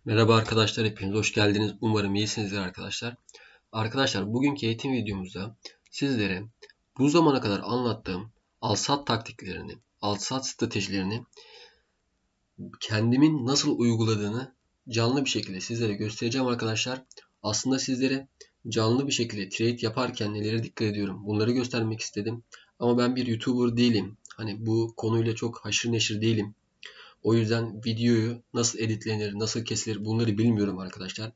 Merhaba arkadaşlar, hepiniz hoş geldiniz. Umarım iyisinizdir arkadaşlar. Arkadaşlar bugünkü eğitim videomuzda sizlere bu zamana kadar anlattığım al-sat taktiklerini, al-sat stratejilerini kendimin nasıl uyguladığını canlı bir şekilde sizlere göstereceğim arkadaşlar. Aslında sizlere canlı bir şekilde trade yaparken nelere dikkat ediyorum bunları göstermek istedim. Ama ben bir YouTuber değilim. Hani bu konuyla çok haşır neşir değilim. O yüzden videoyu nasıl editlenir, nasıl kesilir bunları bilmiyorum arkadaşlar.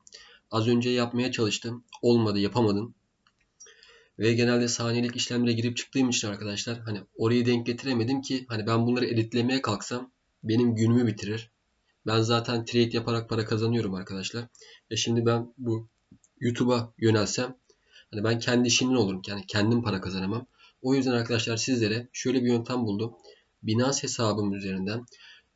Az önce yapmaya çalıştım. Olmadı, yapamadım. Ve genelde saniyelik işlemlere girip çıktığım için arkadaşlar hani orayı denk getiremedim ki hani ben bunları editlemeye kalksam benim günümü bitirir. Ben zaten trade yaparak para kazanıyorum arkadaşlar. Şimdi ben bu YouTube'a yönelsem hani ben kendi işimin olurum. Yani kendim para kazanamam. O yüzden arkadaşlar sizlere şöyle bir yöntem buldum. Binance hesabım üzerinden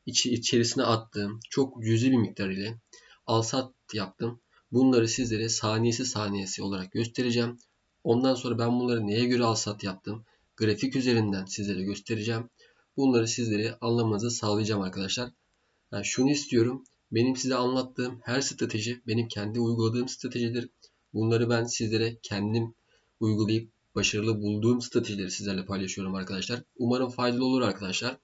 içerisine attığım çok cüzi bir miktar ile al-sat yaptım. Bunları sizlere saniyesi saniyesi olarak göstereceğim. Ondan sonra ben bunları neye göre al-sat yaptım? Grafik üzerinden sizlere göstereceğim. Bunları sizlere anlamanızı sağlayacağım arkadaşlar. Yani şunu istiyorum. Benim size anlattığım her strateji benim kendi uyguladığım stratejidir. Bunları ben sizlere kendim uygulayıp başarılı bulduğum stratejileri sizlerle paylaşıyorum arkadaşlar. Umarım faydalı olur arkadaşlar.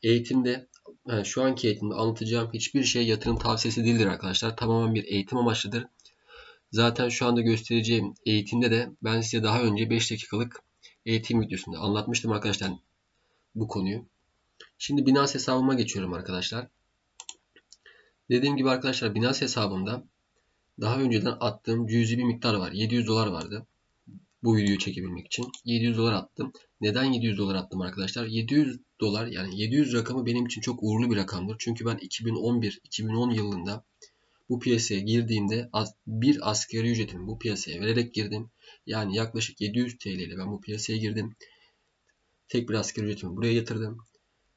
Eğitimde, yani şu anki eğitimde anlatacağım hiçbir şey yatırım tavsiyesi değildir arkadaşlar. Tamamen bir eğitim amaçlıdır. Zaten şu anda göstereceğim eğitimde de ben size daha önce 5 dakikalık eğitim videosunda anlatmıştım arkadaşlar bu konuyu. Şimdi Binance hesabıma geçiyorum arkadaşlar. Dediğim gibi arkadaşlar Binance hesabımda daha önceden attığım cüzi bir miktar var. 700 dolar vardı. Bu videoyu çekebilmek için 700 dolar attım. Neden 700 dolar attım arkadaşlar? 700 dolar yani 700 rakamı benim için çok uğurlu bir rakamdır. Çünkü ben 2011-2010 yılında bu piyasaya girdiğimde bir asgari ücretimi bu piyasaya vererek girdim. Yani yaklaşık 700 TL ile ben bu piyasaya girdim. Tek bir asgari ücretimi buraya yatırdım.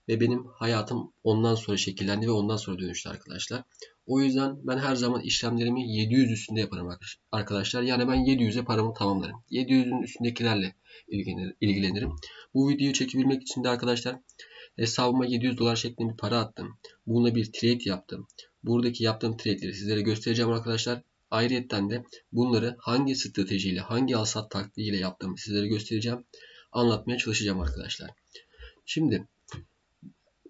Ve benim hayatım ondan sonra şekillendi ve ondan sonra dönüştü arkadaşlar. O yüzden ben her zaman işlemlerimi 700 üstünde yaparım arkadaşlar. Yani ben 700'e paramı tamamlarım. 700'ün üstündekilerle ilgilenirim. Bu videoyu çekebilmek için de arkadaşlar hesabıma 700 dolar şeklinde bir para attım. Bununla bir trade yaptım. Buradaki yaptığım trade'leri sizlere göstereceğim arkadaşlar. Ayrıyetten de bunları hangi stratejiyle, hangi al-sat taktiğiyle yaptığımı sizlere göstereceğim. Anlatmaya çalışacağım arkadaşlar. Şimdi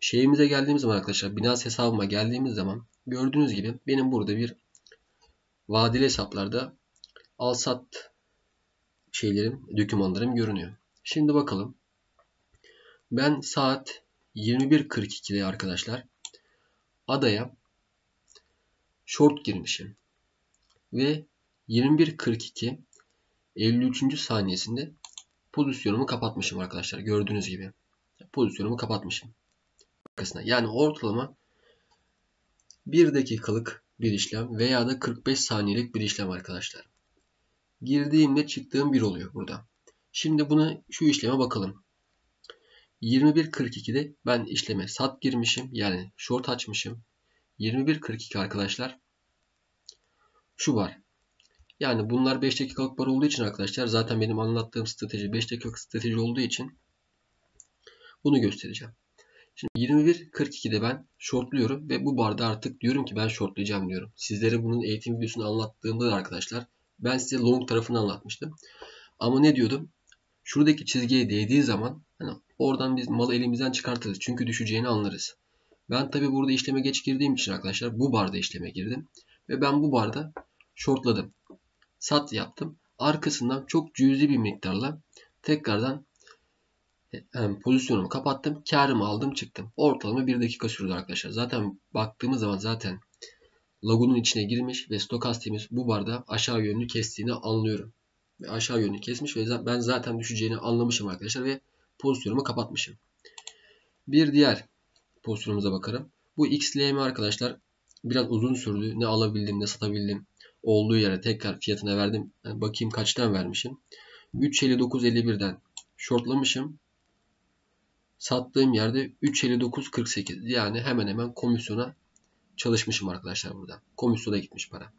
şeyimize geldiğimiz zaman arkadaşlar Binance hesabıma geldiğimiz zaman gördüğünüz gibi benim burada bir vadeli hesaplarda al-sat dokümanlarım görünüyor. Şimdi bakalım. Ben saat 21.42'de arkadaşlar adaya short girmişim. Ve 21.42 53. saniyesinde pozisyonumu kapatmışım arkadaşlar. Gördüğünüz gibi. Pozisyonumu kapatmışım. Yani ortalama 1 dakikalık bir işlem veya da 45 saniyelik bir işlem arkadaşlar. Girdiğimde çıktığım bir oluyor burada. Şimdi şu işleme bakalım. 21.42'de ben işleme sat girmişim. Yani short açmışım. 21.42 arkadaşlar. Şu var. Yani bunlar 5 dakikalık bar olduğu için arkadaşlar zaten benim anlattığım strateji 5 dakikalık strateji olduğu için bunu göstereceğim. Şimdi 21.42'de ben shortluyorum ve bu barda artık diyorum ki ben shortlayacağım diyorum. Sizlere bunun eğitim videosunu anlattığımda da arkadaşlar ben size long tarafını anlatmıştım. Ama ne diyordum? Şuradaki çizgiye değdiği zaman hani oradan biz malı elimizden çıkartırız. Çünkü düşeceğini anlarız. Ben tabi burada işleme geç girdiğim için arkadaşlar bu barda işleme girdim. Ve ben bu barda shortladım. Sat yaptım. Arkasından çok cüzi bir miktarla tekrardan pozisyonumu kapattım. Karımı aldım çıktım. Ortalama 1 dakika sürdü arkadaşlar. Zaten baktığımız zaman zaten logonun içine girmiş ve stokastiğimiz bu barda aşağı yönlü kestiğini anlıyorum. Ve aşağı yönlü kesmiş ve ben zaten düşeceğini anlamışım arkadaşlar ve pozisyonumu kapatmışım. Bir diğer pozisyonumuza bakarım. Bu XLM arkadaşlar biraz uzun sürdü. Ne alabildim ne satabildim. Olduğu yere tekrar fiyatına verdim. Yani bakayım kaçtan vermişim. 3.59.51'den shortlamışım. Sattığım yerde 3.59.48 yani hemen hemen komisyona çalışmışım arkadaşlar burada. Komisyona gitmiş para.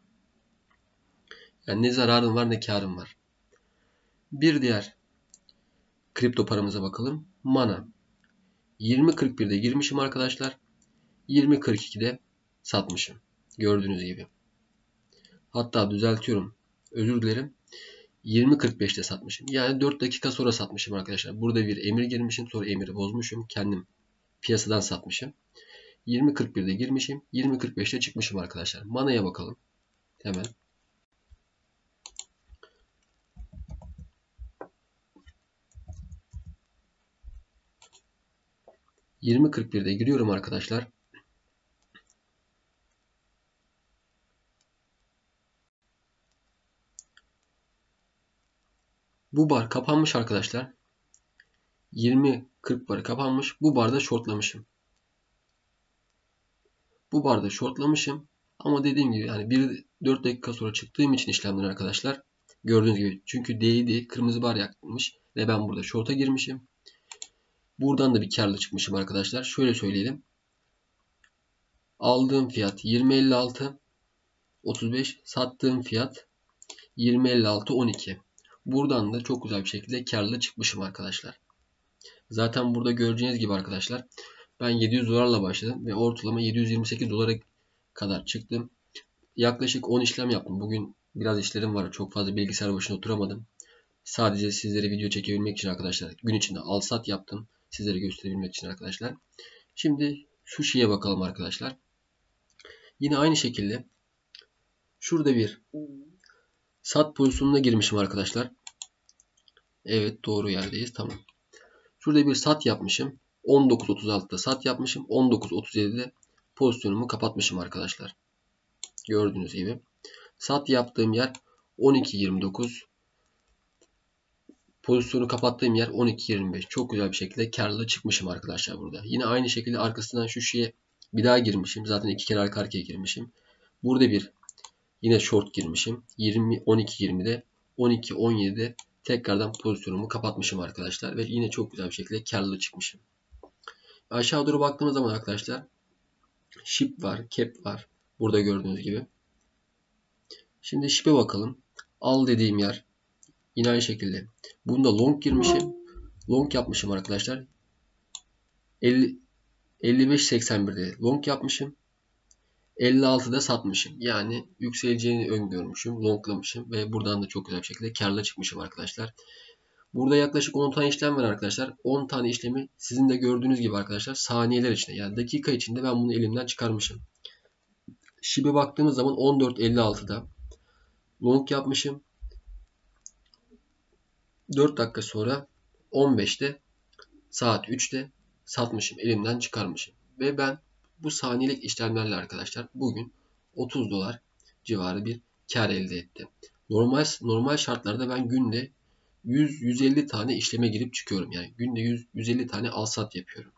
Yani ne zararım var ne karım var. Bir diğer kripto paramıza bakalım. Mana. 20.41'de girmişim arkadaşlar. 20.42'de satmışım. Gördüğünüz gibi. Hatta düzeltiyorum. Özür dilerim. 20.45'te satmışım. Yani 4 dakika sonra satmışım arkadaşlar. Burada bir emir girmişim. Sonra emiri bozmuşum. Kendim piyasadan satmışım. 20.41'de girmişim. 20.45'te çıkmışım arkadaşlar. Manaya bakalım. Hemen. 20.41'de giriyorum arkadaşlar. Bu bar kapanmış arkadaşlar. 20.40 barı kapanmış. Bu barda shortlamışım. Bu barda shortlamışım. Ama dediğim gibi yani 4 dakika sonra çıktığım için işlemden arkadaşlar. Gördüğünüz gibi. Çünkü değdi. Kırmızı bar yakmış. Ve ben burada short'a girmişim. Buradan da bir karlı çıkmışım arkadaşlar. Şöyle söyleyelim. Aldığım fiyat 20.56 35. Sattığım fiyat 20.56 12. Buradan da çok güzel bir şekilde karlı çıkmışım arkadaşlar. Zaten burada göreceğiniz gibi arkadaşlar ben 700 dolarla başladım ve ortalama 728 dolara kadar çıktım. Yaklaşık 10 işlem yaptım. Bugün biraz işlerim var. Çok fazla bilgisayar başına oturamadım. Sadece sizlere video çekebilmek için arkadaşlar. Gün içinde al sat yaptım. Sizlere gösterebilmek için arkadaşlar. Şimdi şu şeye bakalım arkadaşlar. Yine aynı şekilde şurada bir sat pozisyonuna girmişim arkadaşlar. Evet, doğru yerdeyiz. Tamam. Şurada bir sat yapmışım. 19.36'da sat yapmışım. 19.37'de pozisyonumu kapatmışım arkadaşlar. Gördüğünüz gibi. Sat yaptığım yer 12.29. Pozisyonu kapattığım yer 12.25. Çok güzel bir şekilde karlı çıkmışım arkadaşlar burada. Yine aynı şekilde arkasından şu şeye bir daha girmişim. Zaten 2 kere arka arkaya girmişim. Burada bir yine short girmişim. 12.20'de 12.17'de tekrardan pozisyonumu kapatmışım arkadaşlar. Ve yine çok güzel bir şekilde karlı çıkmışım. Aşağı doğru baktığımız zaman arkadaşlar SHIB var, CAP var. Burada gördüğünüz gibi. Şimdi SHIB'e bakalım. Al dediğim yer yine aynı şekilde. Bunda long girmişim. Long yapmışım arkadaşlar. 55.81'de long yapmışım. 56'da satmışım. Yani yükseleceğini öngörmüşüm. Longlamışım. Ve buradan da çok güzel bir şekilde karla çıkmışım arkadaşlar. Burada yaklaşık 10 tane işlem var arkadaşlar. 10 tane işlemi sizin de gördüğünüz gibi arkadaşlar saniyeler içinde, yani dakika içinde ben bunu elimden çıkarmışım. SHIB'e baktığımız zaman 14.56'da long yapmışım. 4 dakika sonra 15'te saat 3'te satmışım. Elimden çıkarmışım. Ve ben bu saniyelik işlemlerle arkadaşlar bugün 30 dolar civarı bir kar elde ettim. Normal şartlarda ben günde 100-150 tane işleme girip çıkıyorum. Yani günde 100-150 tane al sat yapıyorum.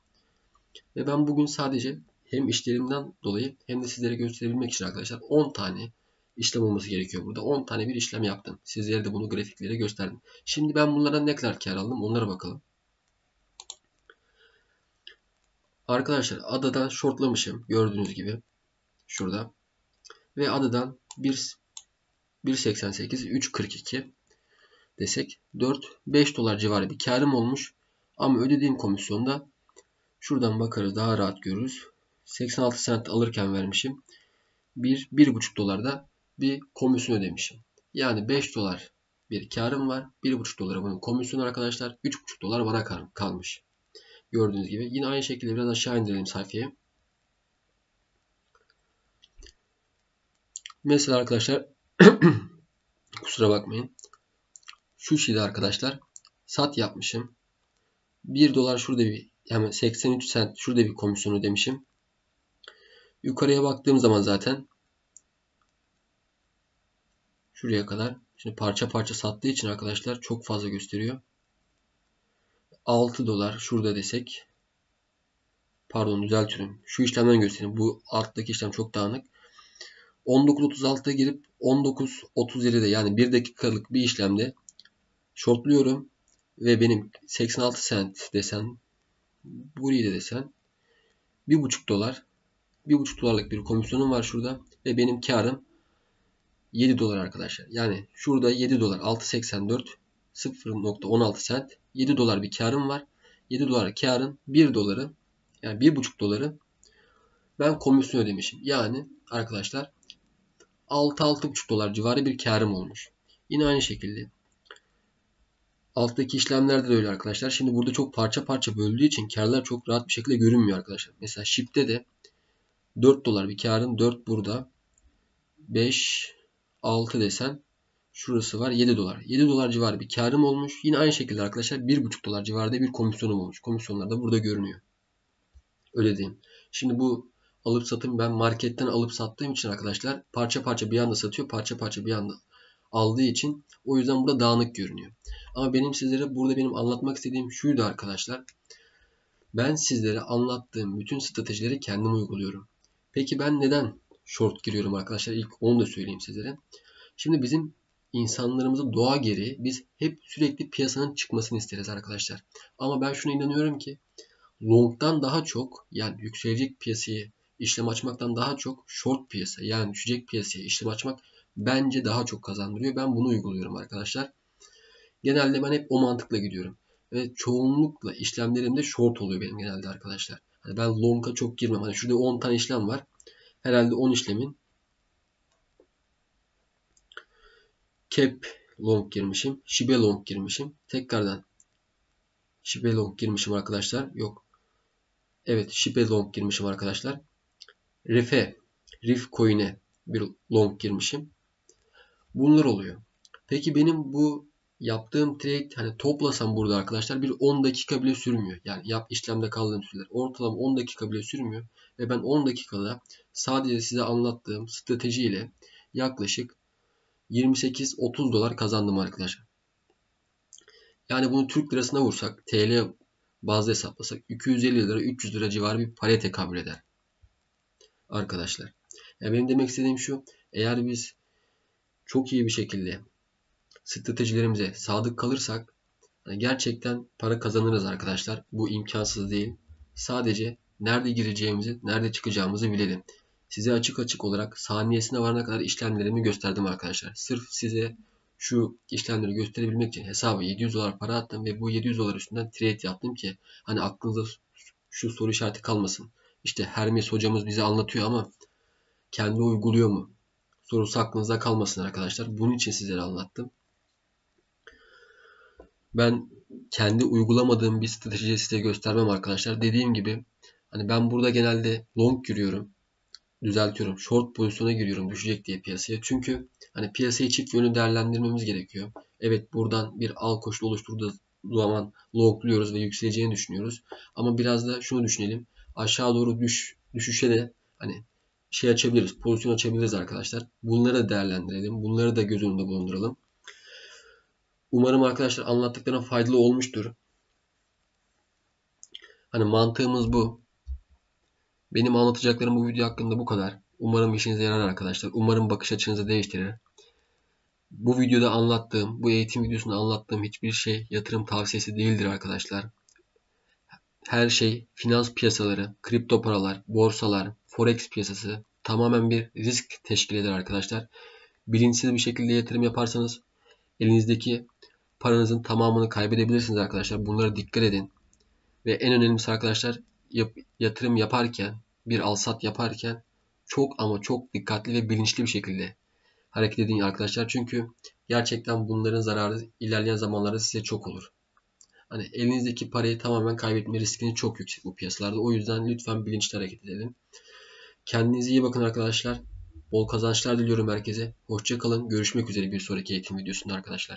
Ve ben bugün sadece hem işlerimden dolayı hem de sizlere gösterebilmek için arkadaşlar 10 tane işlem olması gerekiyor burada. 10 tane bir işlem yaptım. Sizlere de bunu grafiklere gösterdim. Şimdi ben bunlardan ne kadar kar aldım onlara bakalım. Arkadaşlar adadan shortlamışım gördüğünüz gibi şurada. Ve adadan 1.88 3.42 desek 4-5 dolar civarı bir karım olmuş. Ama ödediğim komisyonda şuradan bakarız daha rahat görürüz. 86 cent alırken vermişim. 1-1,5 dolarda bir komisyon ödemişim. Yani 5 dolar bir karım var. 1,5 dolara bunun komisyonu arkadaşlar. 3,5 dolar bana kalmış. Gördüğünüz gibi. Yine aynı şekilde biraz aşağı indirelim sayfayı. Mesela arkadaşlar kusura bakmayın. Şu şeyde arkadaşlar sat yapmışım. 1 dolar şurada bir, yani 83 cent şurada bir komisyon ödemişim. Yukarıya baktığım zaman zaten şuraya kadar. Şimdi parça parça sattığı için arkadaşlar çok fazla gösteriyor. 6 dolar şurada desek. Pardon, düzeltiyorum. Şu işlemden göstereyim. Bu alttaki işlem çok dağınık. 19.36'da girip 19.37'de yani 1 dakikalık bir işlemde shortluyorum. Ve benim 86 cent desen, burayı da desen 1,5 dolar. 1,5 dolarlık bir komisyonum var şurada. Ve benim karım 7 dolar arkadaşlar. Yani şurada 7 dolar 6.84 0.16 cent 7 dolar bir karım var. 7 dolar karın 1 doları yani 1,5 doları Ben komisyon ödemişim. Yani arkadaşlar 6-6,5 dolar civarı bir karım olmuş. Yine aynı şekilde alttaki işlemlerde de öyle arkadaşlar. Şimdi burada çok parça parça böldüğü için karlar çok rahat bir şekilde görünmüyor arkadaşlar. Mesela Ship'te de 4 dolar bir karım. 4 burada. 5, 6 desen şurası var 7 dolar. 7 dolar civarı bir karım olmuş. Yine aynı şekilde arkadaşlar 1,5 dolar civarında bir komisyonum olmuş. Komisyonlar da burada görünüyor. Öyle diyeyim. Şimdi bu alıp satım ben marketten alıp sattığım için arkadaşlar parça parça bir anda satıyor. Parça parça bir anda aldığı için o yüzden burada dağınık görünüyor. Ama benim sizlere burada benim anlatmak istediğim şuydu arkadaşlar. Ben sizlere anlattığım bütün stratejileri kendim uyguluyorum. Peki ben neden short giriyorum arkadaşlar? İlk onu da söyleyeyim sizlere. Şimdi bizim insanlarımızın doğa gereği biz hep sürekli piyasanın çıkmasını isteriz arkadaşlar. Ama ben şuna inanıyorum ki long'dan daha çok yani yükselecek piyasayı işlem açmaktan daha çok short piyasa yani düşecek piyasaya işlem açmak bence daha çok kazandırıyor. Ben bunu uyguluyorum arkadaşlar. Genelde ben hep o mantıkla gidiyorum. Ve çoğunlukla işlemlerim de short oluyor benim genelde arkadaşlar. Hani ben long'a çok girmem. Hani şurada 10 tane işlem var. Herhalde 10 işlemin cap long girmişim. Shiba long girmişim. Tekrardan Shiba long girmişim arkadaşlar. Yok. Evet Shiba long girmişim arkadaşlar. Rif coin'e bir long girmişim. Bunlar oluyor. Peki benim bu yaptığım trade hani toplasam burada arkadaşlar bir 10 dakika bile sürmüyor. Yani işlemde kaldığım süreler ortalama 10 dakika bile sürmüyor. Ve ben 10 dakikada sadece size anlattığım stratejiyle yaklaşık 28-30 dolar kazandım arkadaşlar. Yani bunu Türk lirasına vursak TL bazda hesaplasak 250 lira 300 lira civarı bir paraya tekabül eder. Arkadaşlar. Yani benim demek istediğim şu. Eğer biz çok iyi bir şekilde stratejilerimize sadık kalırsak gerçekten para kazanırız arkadaşlar. Bu imkansız değil. Sadece nerede gireceğimizi, nerede çıkacağımızı bilelim. Size açık açık olarak saniyesine varana kadar işlemlerimi gösterdim arkadaşlar. Sırf size şu işlemleri gösterebilmek için hesaba 700 dolar para attım ve bu 700 dolar üstünden trade yaptım ki hani aklınızda şu soru işareti kalmasın. İşte Hermes hocamız bize anlatıyor ama kendi uyguluyor mu? Sorusu aklınızda kalmasın arkadaşlar. Bunun için sizlere anlattım. Ben kendi uygulamadığım bir stratejiyi size göstermem arkadaşlar. Dediğim gibi hani ben burada genelde long giriyorum. Düzeltiyorum. Short pozisyona giriyorum düşecek diye piyasaya. Çünkü hani piyasayı çift yönlü değerlendirmemiz gerekiyor. Evet buradan bir al koşulu oluşturduğu zaman longluyoruz ve yükseleceğini düşünüyoruz. Ama biraz da şunu düşünelim. Aşağı doğru düşüşe de hani şey açabiliriz. Pozisyon açabiliriz arkadaşlar. Bunları da değerlendirelim. Bunları da göz önünde bulunduralım. Umarım arkadaşlar anlattıklarım faydalı olmuştur. Hani mantığımız bu. Benim anlatacaklarım bu video hakkında bu kadar. Umarım işinize yarar arkadaşlar. Umarım bakış açınızı değiştirir. Bu videoda anlattığım, bu eğitim videosunda anlattığım hiçbir şey yatırım tavsiyesi değildir arkadaşlar. Her şey finans piyasaları, kripto paralar, borsalar, forex piyasası tamamen bir risk teşkil eder arkadaşlar. Bilinçsiz bir şekilde yatırım yaparsanız elinizdeki paranızın tamamını kaybedebilirsiniz arkadaşlar. Bunlara dikkat edin. Ve en önemlisi arkadaşlar yatırım yaparken, bir alsat yaparken çok ama çok dikkatli ve bilinçli bir şekilde hareket edin arkadaşlar. Çünkü gerçekten bunların zararı ilerleyen zamanlarda size çok olur. Hani elinizdeki parayı tamamen kaybetme riskiniz çok yüksek bu piyasalarda. O yüzden lütfen bilinçli hareket edelim. Kendinize iyi bakın arkadaşlar. Bol kazançlar diliyorum herkese. Hoşça kalın. Görüşmek üzere bir sonraki eğitim videosunda arkadaşlar.